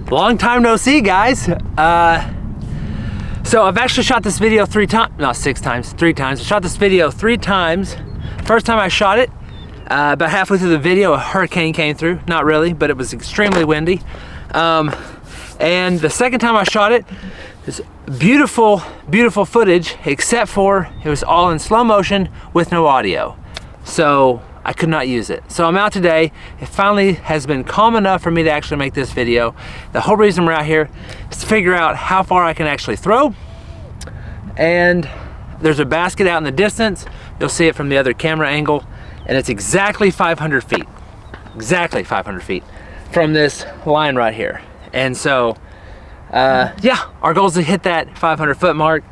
Long time no see, guys. So I've actually shot this video 3 times, not 6 times, 3 times. I shot this video 3 times. First time I shot it, about halfway through the video, a hurricane came through. Not really, but it was extremely windy. And the second time I shot it, it's beautiful, beautiful footage, except for it was all in slow motion with no audio. So I could not use it. So I'm out today. It finally has been calm enough for me to actually make this video. The whole reason we're out here is to figure out how far I can actually throw. And there's a basket out in the distance. You'll see it from the other camera angle. And it's exactly 500 feet. Exactly 500 feet from this line right here. And so, yeah, our goal is to hit that 500-foot mark.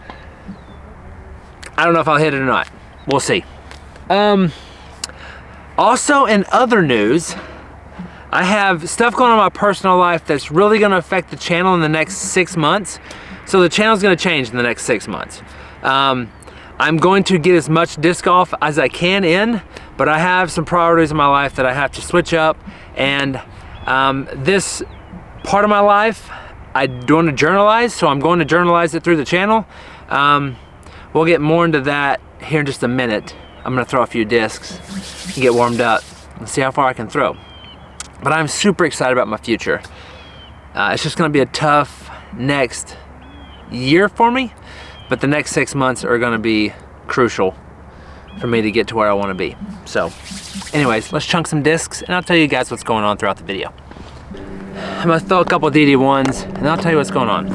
I don't know if I'll hit it or not. We'll see. Also, in other news, I have stuff going on in my personal life that's really going to affect the channel in the next 6 months. So the channel's going to change in the next 6 months. I'm going to get as much disc golf as I can in, but I have some priorities in my life that I have to switch up. And this part of my life, I want to journalize, so I'm going to journalize it through the channel. We'll get more into that here in just a minute. I'm gonna throw a few discs and get warmed up and see how far I can throw. But I'm super excited about my future. It's just gonna be a tough next year for me, but the next 6 months are gonna be crucial for me to get to where I wanna be. So anyways, let's chunk some discs and I'll tell you guys what's going on throughout the video. I'm gonna throw a couple DD1s and I'll tell you what's going on.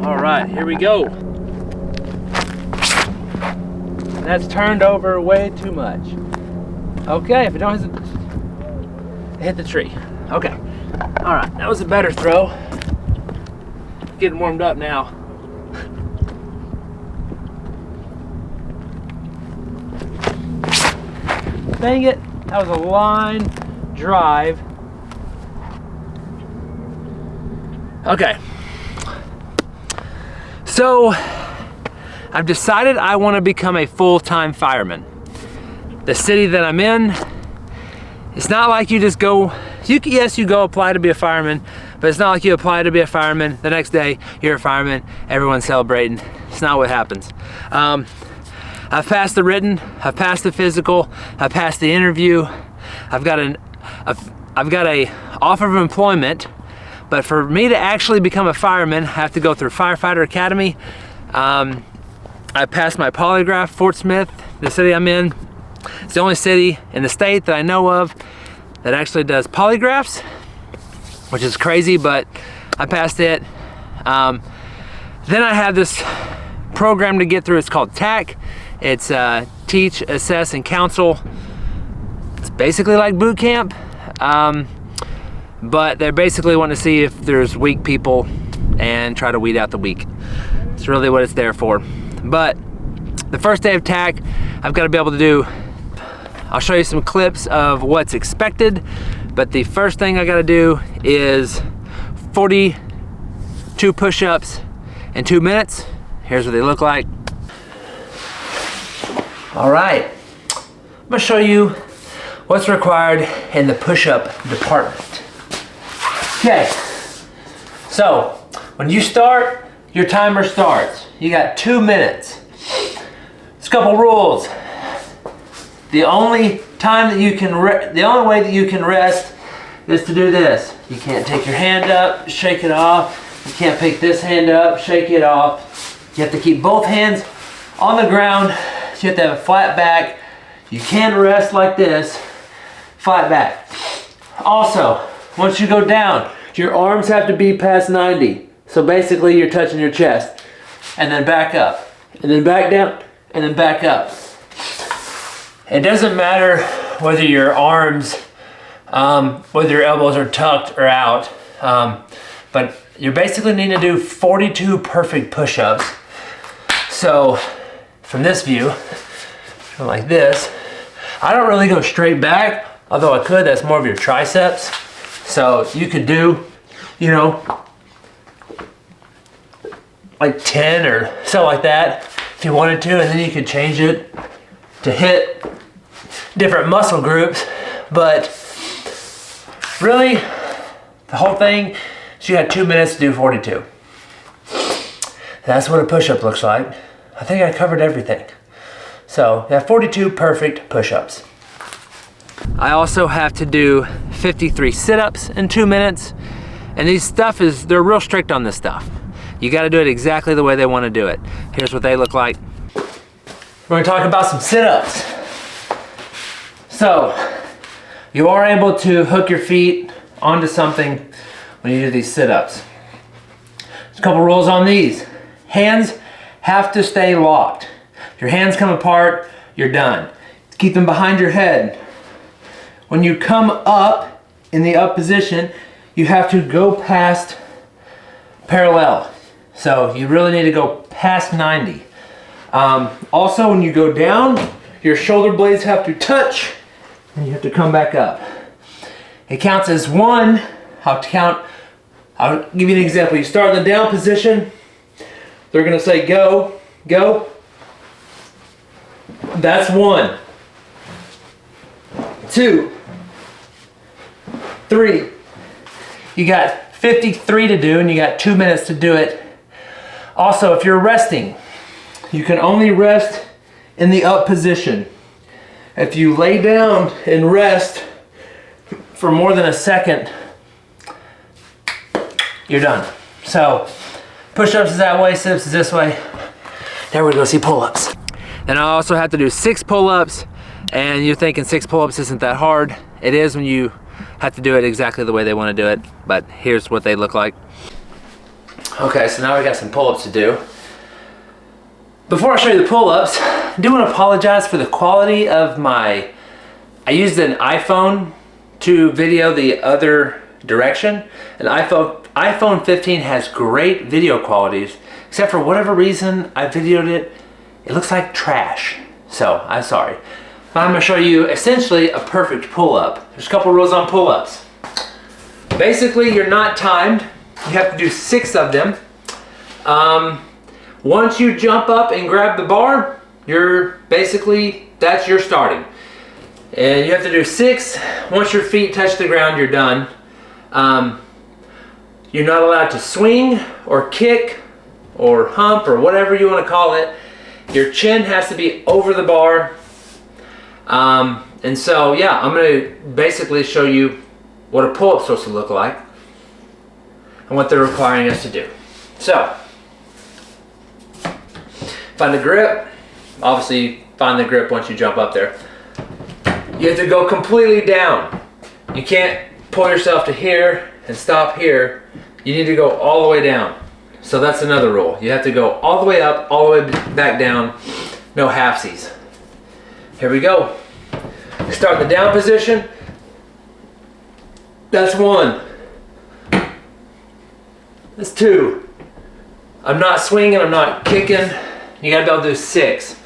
All right, here we go. That's turned over way too much. Okay, if it don't hit the tree. Okay, all right, that was a better throw. Getting warmed up now. Dang it, that was a line drive. Okay, so I've decided I want to become a full-time fireman. The city that I'm in, it's not like you just go, yes, you go apply to be a fireman, but it's not like you apply to be a fireman, the next day you're a fireman, everyone's celebrating. It's not what happens. I've passed the written, I've passed the physical, I've passed the interview, I've got a offer of employment, but for me to actually become a fireman, I have to go through Firefighter Academy. I passed my polygraph, Fort Smith, the city I'm in. It's the only city in the state that I know of that actually does polygraphs, which is crazy, but I passed it. Then I have this program to get through. It's called TAC. It's Teach, Assess, and Counsel. It's basically like boot camp, but they're basically wanting to see if there's weak people and try to weed out the weak. It's really what it's there for. But the first day of TAC, I've got to be able to do, I'll show you some clips of what's expected, but the first thing I got to do is 42 push-ups in 2 minutes. Here's what they look like. All right, I'm gonna show you what's required in the push-up department. Okay, so when you start, your timer starts. You got 2 minutes. There's a couple rules. The only time that you can, the only way that you can rest is to do this. You can't take your hand up, shake it off. You can't pick this hand up, shake it off. You have to keep both hands on the ground. So you have to have a flat back. You can rest like this, flat back. Also, once you go down, your arms have to be past 90. So basically you're touching your chest, and then back up, and then back down, and then back up. It doesn't matter whether your arms, whether your elbows are tucked or out, but you basically need to do 42 perfect push-ups. So from this view, like this, I don't really go straight back, although I could. That's more of your triceps. So you could do, you know, like 10 or something like that if you wanted to, and then you could change it to hit different muscle groups. But really, The whole thing, so you had 2 minutes to do 42. That's what a push-up looks like. I think I covered everything. So you have 42 perfect push-ups. I also have to do 53 sit-ups in 2 minutes. And they're real strict on this stuff. You gotta do it exactly the way they wanna do it. Here's what they look like. We're gonna talk about some sit-ups. So, you are able to hook your feet onto something when you do these sit-ups. There's a couple rules on these. Hands have to stay locked. If your hands come apart, you're done. Keep them behind your head. When you come up in the up position, you have to go past parallel. So you really need to go past 90. Also, when you go down, your shoulder blades have to touch and you have to come back up. It counts as one. I'll give you an example. You start in the down position. They're gonna say go, go. That's 1, 2, 3. You got 53 to do and you got 2 minutes to do it. Also, if you're resting, you can only rest in the up position. If you lay down and rest for more than a second, you're done. So, push-ups is that way, sit-ups is this way. Now we're gonna see pull-ups. Then I also have to do 6 pull-ups, and you're thinking 6 pull-ups isn't that hard. It is when you have to do it exactly the way they want to do it, but here's what they look like. Okay, so now we got some pull-ups to do. Before I show you the pull-ups, I do want to apologize for the quality of I used an iPhone to video the other direction. An iPhone 15 has great video qualities, except for whatever reason I videoed it, it looks like trash. So, I'm sorry. I'm going to show you essentially a perfect pull-up. There's a couple rules on pull-ups. Basically, you're not timed. You have to do 6 of them. Once you jump up and grab the bar, that's your starting. And you have to do 6. Once your feet touch the ground, you're done. You're not allowed to swing or kick or hump or whatever you want to call it. Your chin has to be over the bar. And so, yeah, I'm going to basically show you what a pull-up's supposed to look like and what they're requiring us to do. So, find the grip. Obviously, find the grip once you jump up there. You have to go completely down. You can't pull yourself to here and stop here. You need to go all the way down. So that's another rule. You have to go all the way up, all the way back down. No halfsies. Here we go. Start in the down position. That's 1. That's 2. I'm not swinging, I'm not kicking. You gotta be able to do 6.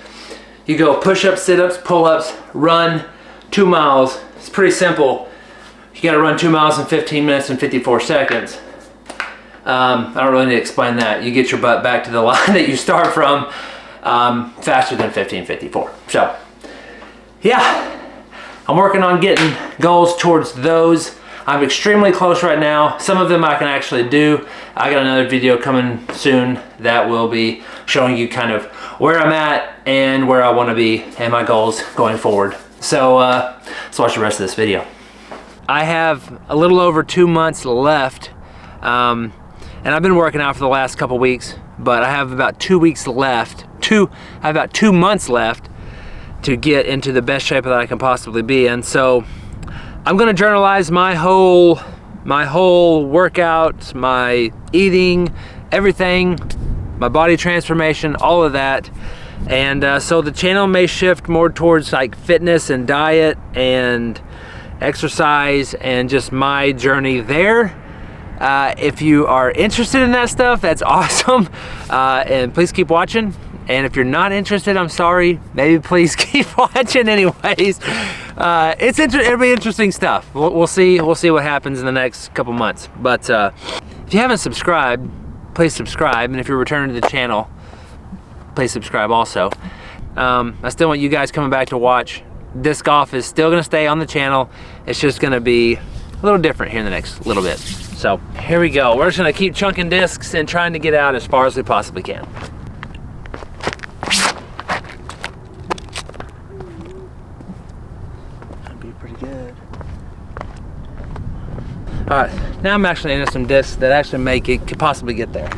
You go push-ups, sit-ups, pull-ups, run 2 miles. It's pretty simple. You gotta run 2 miles in 15 minutes and 54 seconds. I don't really need to explain that. You get your butt back to the line that you start from faster than 15:54. So, yeah, I'm working on getting goals towards those. I'm extremely close right now. Some of them I can actually do. I got another video coming soon that will be showing you kind of where I'm at and where I want to be and my goals going forward. So let's watch the rest of this video. I have a little over 2 months left, and I've been working out for the last couple weeks, but I have about 2 weeks left. I have about 2 months left to get into the best shape that I can possibly be in. So I'm gonna journalize my whole workout, my eating, everything, my body transformation, all of that. And so the channel may shift more towards like fitness and diet and exercise and just my journey there. If you are interested in that stuff, that's awesome. And please keep watching. And if you're not interested, I'm sorry. Maybe please keep watching anyways. It'll be interesting stuff. We'll see what happens in the next couple months. But if you haven't subscribed, please subscribe. And if you're returning to the channel, please subscribe also. I still want you guys coming back to watch. Disc golf is still gonna stay on the channel. It's just gonna be a little different here in the next little bit. So here we go. We're just gonna keep chunking discs and trying to get out as far as we possibly can. That'd be pretty good. All right, now I'm actually into some discs that actually make it could possibly get there.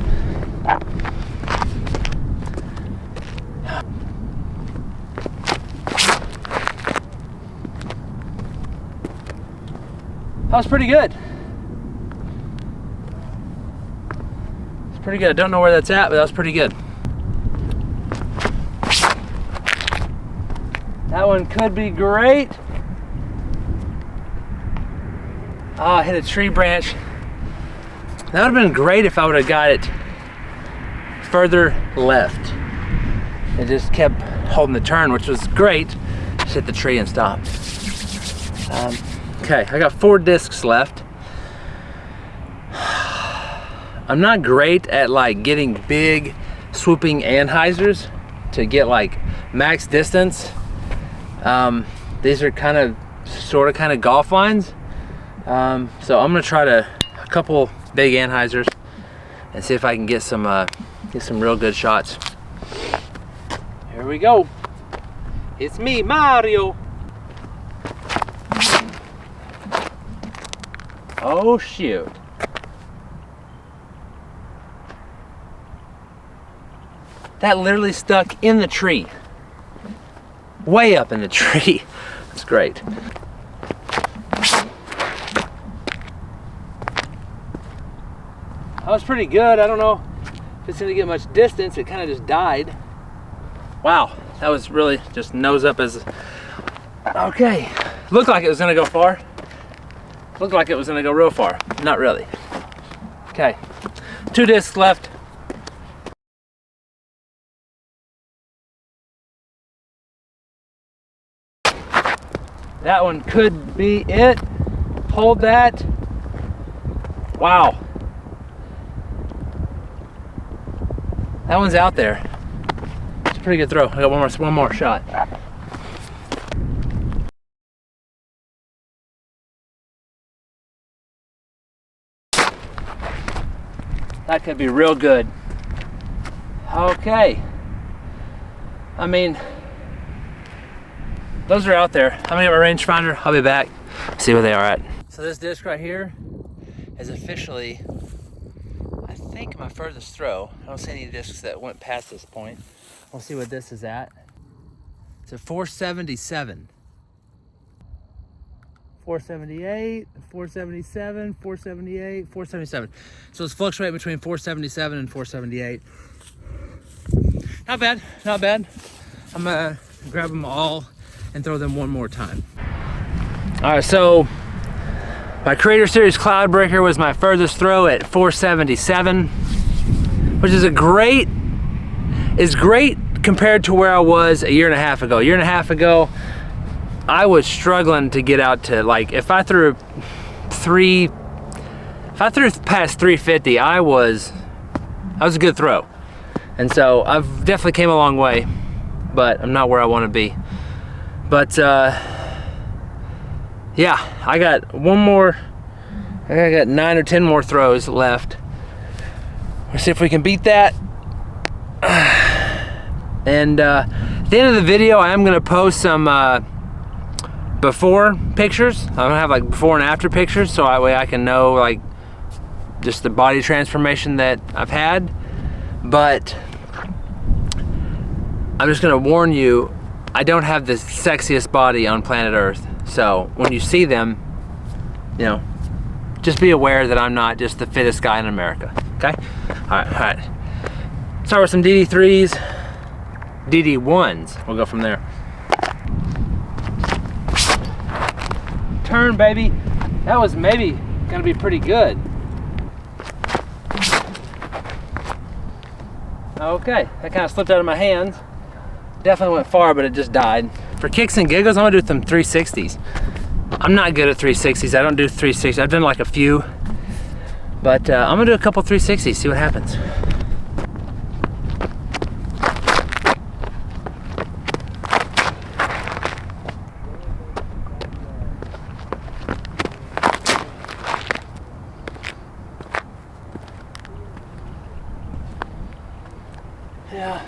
That was pretty good. It's pretty good. I don't know where that's at, but that was pretty good. That one could be great. Ah, I hit a tree branch. That would have been great if I would have got it further left. It just kept holding the turn, which was great. Just hit the tree and stopped. Okay, I got 4 discs left. I'm not great at like getting big swooping anhysers to get like max distance. These are kind of golf lines. So I'm gonna try a couple big anhysers and see if I can get some real good shots. Here we go. It's me, Mario. Oh shoot. That literally stuck in the tree. Way up in the tree. That's great. That was pretty good. I don't know if it's gonna get much distance. It kind of just died. Wow, that was really just nose up as, okay. Looked like it was gonna go far. Looked like it was gonna go real far. Not really. Okay, 2 discs left. That one could be it. Hold that. Wow. That one's out there. It's a pretty good throw. I got one more shot. That could be real good. Okay. I mean, those are out there. I'm gonna get my rangefinder. I'll be back. See where they are at. So this disc right here is officially, I think, my furthest throw. I don't see any discs that went past this point. We'll see what this is at. It's a 477. 478, 477, 478, 477. So it's fluctuating between 477 and 478. Not bad, not bad. I'm gonna grab them all and throw them one more time. All right, so my Creator Series Cloudbreaker was my furthest throw at 477, which is great compared to where I was a year and a half ago. A year and a half ago, I was struggling to get out to, like, if I threw past 350, I was a good throw. And so I've definitely came a long way, but I'm not where I want to be. But yeah, I got 9 or 10 more throws left. Let's see if we can beat that. And at the end of the video, I am gonna post some before pictures. I'm gonna have like before and after pictures, so that way I can know like just the body transformation that I've had. But I'm just gonna warn you, I don't have the sexiest body on planet Earth. So when you see them, you know, just be aware that I'm not just the fittest guy in America, okay? All right. Start with some DD3s, DD1s. We'll go from there. Turn, baby. That was maybe gonna be pretty good. Okay, that kind of slipped out of my hands. Definitely went far, but it just died. For kicks and giggles, I'm gonna do some 360s. I'm not good at 360s. I don't do 360s. I've done like a few, but I'm gonna do a couple 360s, see what happens. Yeah.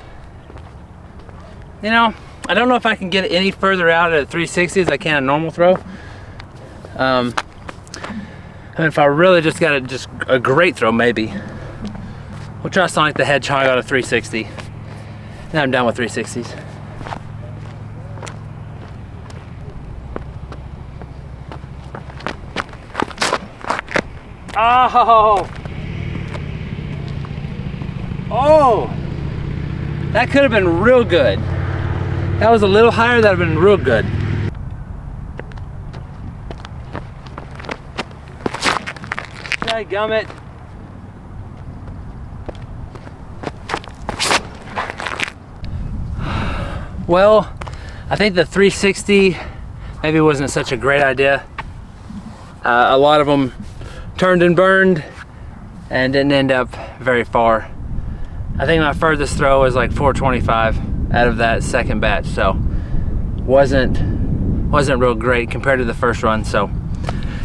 You know, I don't know if I can get any further out at 360 as I can a normal throw. And if I really just got a great throw, maybe. We'll try something like the Hedgehog out of 360. Now I'm done with 360s. Oh! Oh! That could have been real good. That was a little higher, that would have been real good. Dadgummit. Well, I think the 360 maybe wasn't such a great idea. A lot of them turned and burned and didn't end up very far. I think my furthest throw was like 425 out of that second batch, so wasn't real great compared to the first run. So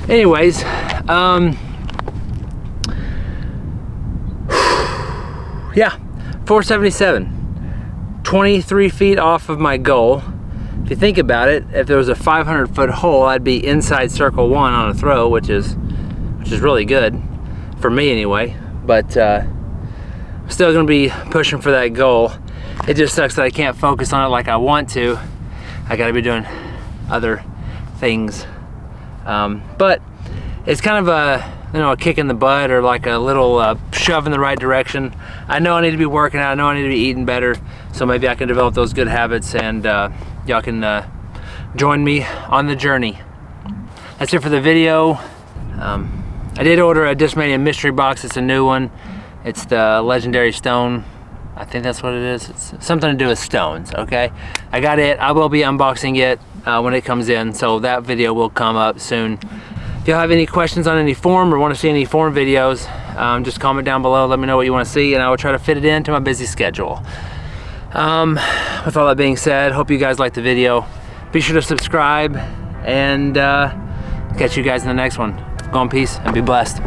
anyways, yeah, 477, 23 feet off of my goal. If you think about it, if there was a 500-foot hole, I'd be inside circle 1 on a throw, which is really good for me anyway. But still gonna be pushing for that goal. It just sucks that I can't focus on it like I want to. I gotta be doing other things. But it's kind of a kick in the butt, or like a little shove in the right direction. I know I need to be working out, I know I need to be eating better, so maybe I can develop those good habits, and y'all can join me on the journey. That's it for the video. I did order a Discmania mystery box. It's a new one. It's the legendary stone. I think that's what it is. It's something to do with stones, okay? I got it. I will be unboxing it when it comes in, so that video will come up soon. If y'all have any questions on any form or want to see any form videos, just comment down below. Let me know what you want to see, and I will try to fit it into my busy schedule. With all that being said, hope you guys liked the video. Be sure to subscribe, and catch you guys in the next one. Go in peace and be blessed.